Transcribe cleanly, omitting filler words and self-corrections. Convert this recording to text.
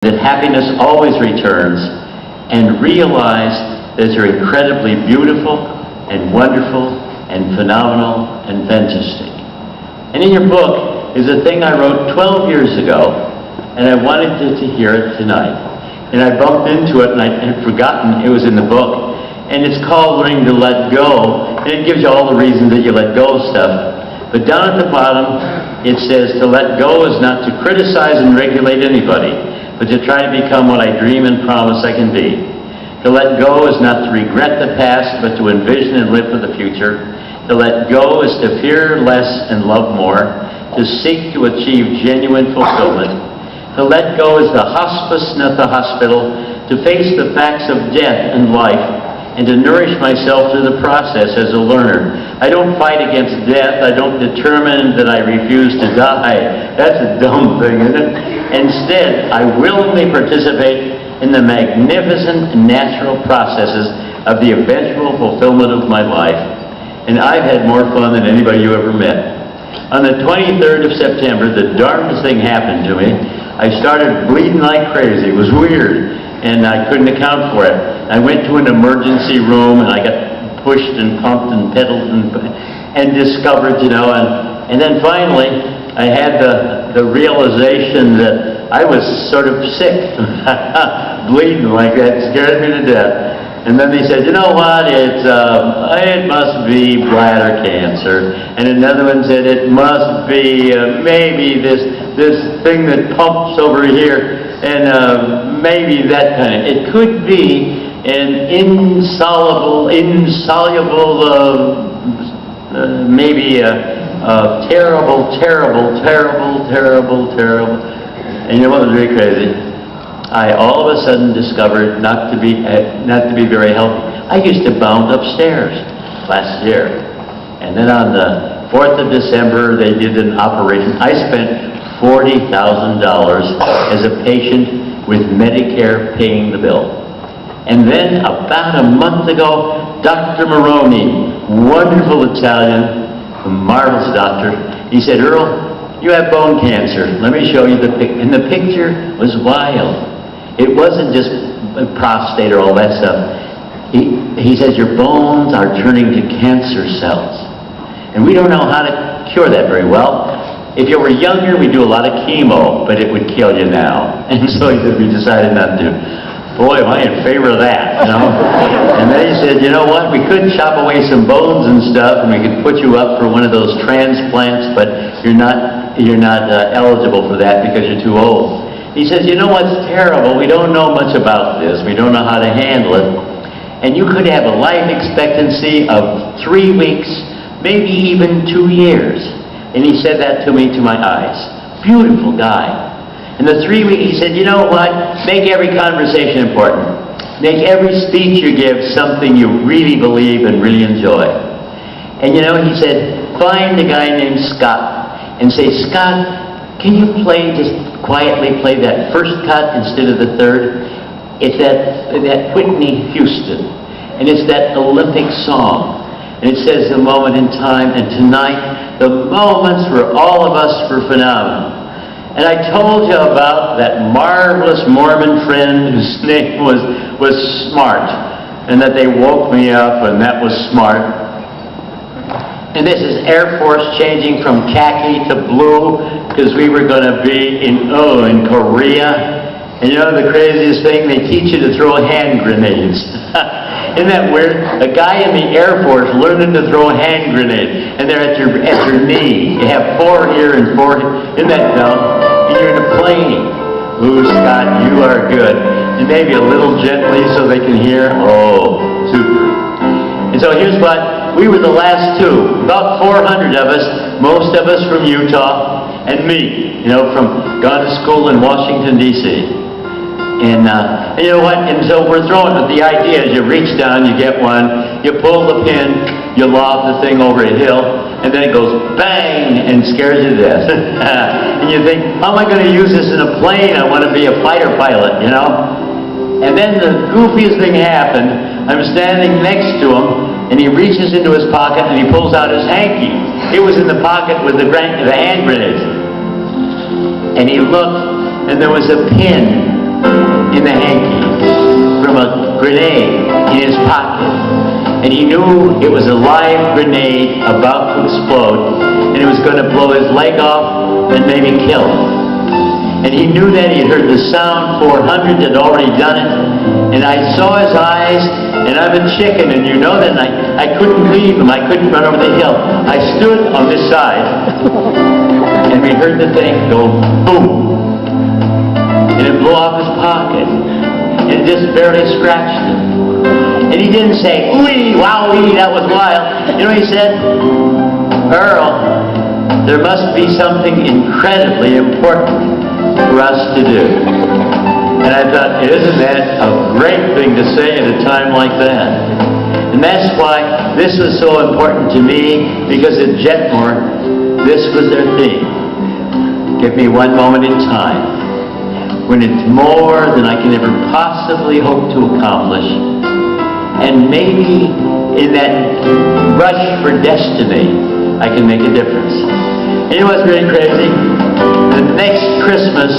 that happiness always returns, and realize that you're incredibly beautiful and wonderful and phenomenal and fantastic. And in your book is a thing I wrote 12 years ago, and I wanted you to hear it tonight. And I bumped into it and I had forgotten it was in the book. And it's called Learning to Let Go, and it gives you all the reasons that you let go of stuff. But down at the bottom, it says to let go is not to criticize and regulate anybody, but to try to become what I dream and promise I can be. To let go is not to regret the past, but to envision and live for the future. To let go is to fear less and love more, to seek to achieve genuine fulfillment. To let go is the hospice, not the hospital, to face the facts of death and life, and to nourish myself through the process as a learner. I don't fight against death. I don't determine that I refuse to die. That's a dumb thing, isn't it? Instead, I willingly participate in the magnificent natural processes of the eventual fulfillment of my life. And I've had more fun than anybody you ever met. On the 23rd of September, the darndest thing happened to me. I started bleeding like crazy. It was weird, and I couldn't account for it. I went to an emergency room, and I got pushed and pumped and pedaled and discovered, and then finally I had the realization that I was sort of sick, bleeding like that, scared me to death. And then they said, you know what, it must be bladder cancer. And another one said, it must be maybe this thing that pumps over here, and maybe that kind of, it could be an insoluble, maybe a terrible. And you know what was really crazy? I all of a sudden discovered not to be very healthy. I used to bound upstairs last year. And then on the 4th of December, they did an operation. I spent $40,000 as a patient with Medicare paying the bill. And then about a month ago, Dr. Moroni, wonderful Italian, a marvelous doctor, he said, Earl, you have bone cancer. Let me show you the picture. And the picture was wild. It wasn't just prostate or all that stuff. He says your bones are turning to cancer cells. And we don't know how to cure that very well. If you were younger, we'd do a lot of chemo, but it would kill you now. And so we decided not to. Boy, am I in favor of that, And then he said, you know what, we could chop away some bones and stuff, and we could put you up for one of those transplants, but you're not eligible for that because you're too old. He says, you know what's terrible? We don't know much about this. We don't know how to handle it. And you could have a life expectancy of 3 weeks, maybe even 2 years. And he said that to me to my eyes. Beautiful guy. In the 3 weeks, he said, you know what? Make every conversation important. Make every speech you give something you really believe and really enjoy. And he said, find a guy named Scott and say, Scott, can you just quietly play that first cut instead of the third? It's that Whitney Houston. And it's that Olympic song. And it says the moment in time, and tonight, the moments for all of us were phenomenal. And I told you about that marvelous Mormon friend whose name was Smart, and that they woke me up, and that was smart. And this is Air Force changing from khaki to blue, because we were going to be in Korea. And the craziest thing, they teach you to throw hand grenades. Isn't that weird? A guy in the Air Force learning to throw a hand grenade, and they're at your knee. You have 4 here and 4 here. Isn't that dumb? And you're in a plane. Ooh, Scott, you are good. And maybe a little gently so they can hear. Oh, super. And so here's what, we were the last two, about 400 of us, most of us from Utah, and me, from gone to school in Washington, D.C. And you know what? And so we're throwing, the idea is you reach down, you get one, you pull the pin, you lob the thing over a hill, and then it goes bang and scares you to death. And you think, how am I going to use this in a plane? I want to be a fighter pilot, And then the goofiest thing happened. I'm standing next to him, and he reaches into his pocket and he pulls out his hanky. It was in the pocket with the hand grenades. And he looked, and there was a pin in the hanky from a grenade in his pocket. And he knew it was a live grenade about to explode, and it was going to blow his leg off and maybe kill him. And he knew that. He had heard the sound. 400 had already done it. And I saw his eyes, and I'm a chicken, and you know that, and I couldn't leave him. I couldn't run over the hill. I stood on this side, and we heard the thing go boom. And it blew off his pocket, and it just barely scratched him. And he didn't say, ooey, wowee, that was wild. You know, he said, Earl, there must be something incredibly important for us to do. And I thought, isn't that a great thing to say at a time like that? And that's why this was so important to me, because at Jetmore, this was their theme. Give me one moment in time when it's more than I can ever possibly hope to accomplish. And maybe in that rush for destiny, I can make a difference. You know what's really crazy? The next Christmas,